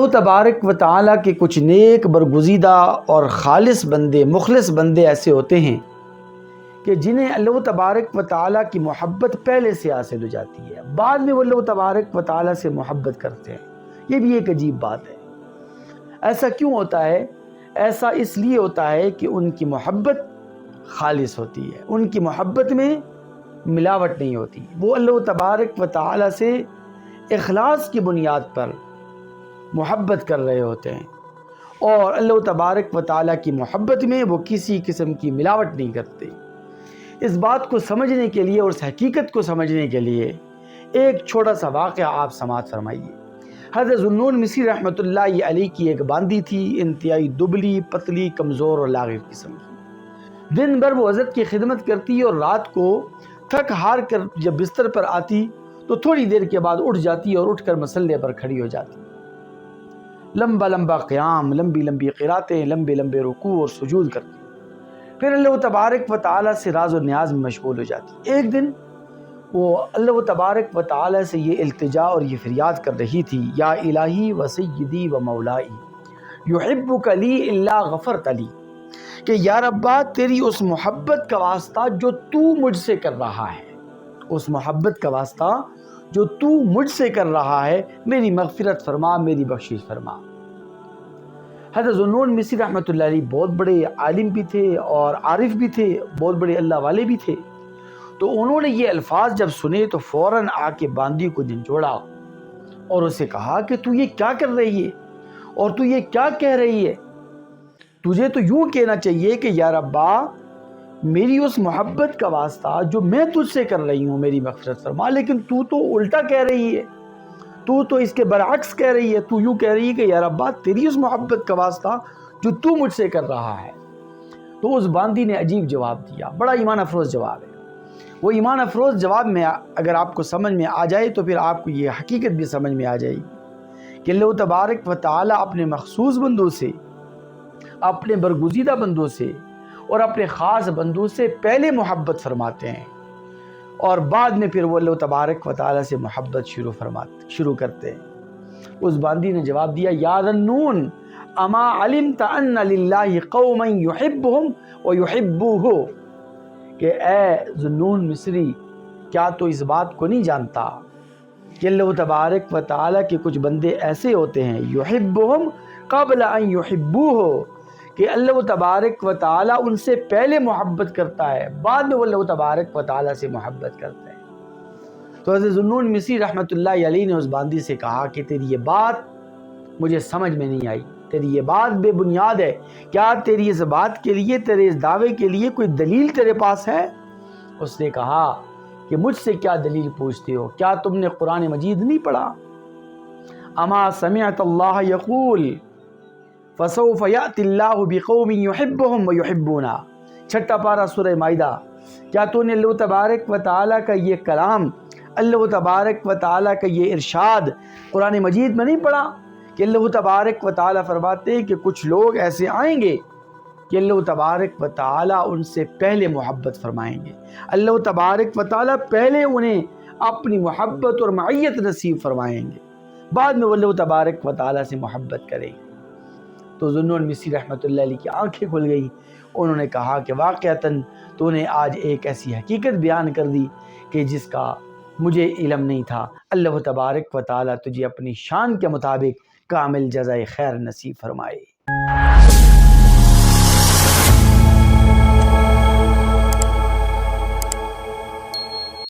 اللہ تبارک و تعالیٰ کے کچھ نیک برگزیدہ اور خالص بندے، مخلص بندے ایسے ہوتے ہیں کہ جنہیں اللہ تبارک و تعالیٰ کی محبت پہلے سے حاصل ہو جاتی ہے، بعد میں وہ اللہ تبارک و تعالیٰ سے محبت کرتے ہیں۔ یہ بھی ایک عجیب بات ہے۔ ایسا کیوں ہوتا ہے؟ ایسا اس لیے ہوتا ہے کہ ان کی محبت خالص ہوتی ہے، ان کی محبت میں ملاوٹ نہیں ہوتی۔ وہ اللہ تبارک و تعالیٰ سے اخلاص کی بنیاد پر محبت کر رہے ہوتے ہیں، اور اللہ تبارک و تعالیٰ کی محبت میں وہ کسی قسم کی ملاوٹ نہیں کرتے۔ اس بات کو سمجھنے کے لیے اور اس حقیقت کو سمجھنے کے لیے ایک چھوٹا سا واقعہ آپ سماعت فرمائیے۔ حضرت ذوالنون مصری رحمۃ اللہ علیہ کی ایک باندی تھی، انتہائی دبلی پتلی کمزور اور لاغر قسم کی۔ دن بھر وہ حضرت کی خدمت کرتی اور رات کو تھک ہار کر جب بستر پر آتی تو تھوڑی دیر کے بعد اٹھ جاتی اور اٹھ کر مصلے پر کھڑی ہو جاتی۔ لمبا لمبا قیام، لمبی لمبی قراتیں، لمبے لمبے رکوع اور سجود کرتی، پھر اللہ تبارک و تعالیٰ سے راز و نیاز میں مشغول ہو جاتی۔ ایک دن وہ اللہ تبارک و تعالیٰ سے یہ التجا اور یہ فریاد کر رہی تھی، یا الہی و سیدی و مولائی یحبک لی الا غفرت لی، کہ یا ربا تیری اس محبت کا واسطہ جو تو مجھ سے کر رہا ہے، اس محبت کا واسطہ جو تو مجھ سے کر رہا ہے، میری مغفرت فرما، میری بخشش فرما۔ حضرت ذوالنون مصری رحمۃ اللہ علیہ بہت بڑے عالم بھی تھے اور عارف بھی تھے، بہت بڑے اللہ والے بھی تھے۔ تو انہوں نے یہ الفاظ جب سنے تو فوراً آ کے باندی کو جھنجھوڑا اور اسے کہا کہ تو یہ کیا کر رہی ہے اور تو یہ کیا کہہ رہی ہے؟ تجھے تو یوں کہنا چاہیے کہ یا ربا میری اس محبت کا واسطہ جو میں تجھ سے کر رہی ہوں میری مغفرت فرما، لیکن تو الٹا کہہ رہی ہے، تو اس کے برعکس کہہ رہی ہے۔ تو یوں کہہ رہی ہے کہ یا ربا تیری اس محبت کا واسطہ جو تو مجھ سے کر رہا ہے۔ تو اس باندی نے عجیب جواب دیا، بڑا ایمان افروز جواب ہے۔ وہ ایمان افروز جواب میں اگر آپ کو سمجھ میں آ جائے تو پھر آپ کو یہ حقیقت بھی سمجھ میں آ جائے گی کہ اللہ تبارک و تعالیٰ اپنے مخصوص بندوں سے، اپنے برگزیدہ بندوں سے اور اپنے خاص بندوں سے پہلے محبت فرماتے ہیں اور بعد میں پھر وہ اللہ تبارک و تعالیٰ سے محبت شروع کرتے ہیں۔ اس باندی نے جواب دیا، یا ذوالنون اما علمت ان للہ قوما یحبہم ویحبوہ، کہ اے ذوالنون مصری کیا تو اس بات کو نہیں جانتا کہ اللہ تبارک و تعالیٰ کے کچھ بندے ایسے ہوتے ہیں، یحبہم قبل ان یحبوہ، کہ اللہ تبارک و تعالیٰ ان سے پہلے محبت کرتا ہے، بعد میں وہ اللہ تبارک و تعالیٰ سے محبت کرتا ہے۔ تو حضرت ذوالنون مصری رحمۃ اللہ علیہ نے اس باندی سے کہا کہ تیری یہ بات مجھے سمجھ میں نہیں آئی، تیری یہ بات بے بنیاد ہے، کیا تیری اس بات کے لیے، تیرے اس دعوے کے لیے کوئی دلیل تیرے پاس ہے؟ اس نے کہا کہ مجھ سے کیا دلیل پوچھتے ہو؟ کیا تم نے قرآن مجید نہیں پڑھا؟ اما سمعت اللہ یقول فسوف یأتی اللہ بقوم یحبہم ویحبونہ، چھٹا پارہ سورہ مائدہ۔ کیا تو نے اللہ تبارک و تعالیٰ کا یہ کلام، اللہ تبارک و تعالیٰ کا یہ ارشاد قرآن مجید میں نہیں پڑھا کہ اللہ تبارک و تعالیٰ فرماتے ہیں کہ کچھ لوگ ایسے آئیں گے کہ اللہ تبارک و تعالیٰ ان سے پہلے محبت فرمائیں گے، اللہ تبارک و تعالیٰ پہلے انہیں اپنی محبت اور معیت نصیب فرمائیں گے، بعد میں وہ اللہ تبارک و تعالیٰ سے محبت کریں گے۔ تو ذوالنون مصری رحمۃ اللہ علیہ کی آنکھیں کھل گئی، انہوں نے کہا کہ واقعتاً تو نے آج ایک ایسی حقیقت بیان کر دی کہ جس کا مجھے علم نہیں تھا۔ اللہ تبارک و تعالیٰ تجھے اپنی شان کے مطابق کامل جزائے خیر نصیب فرمائے۔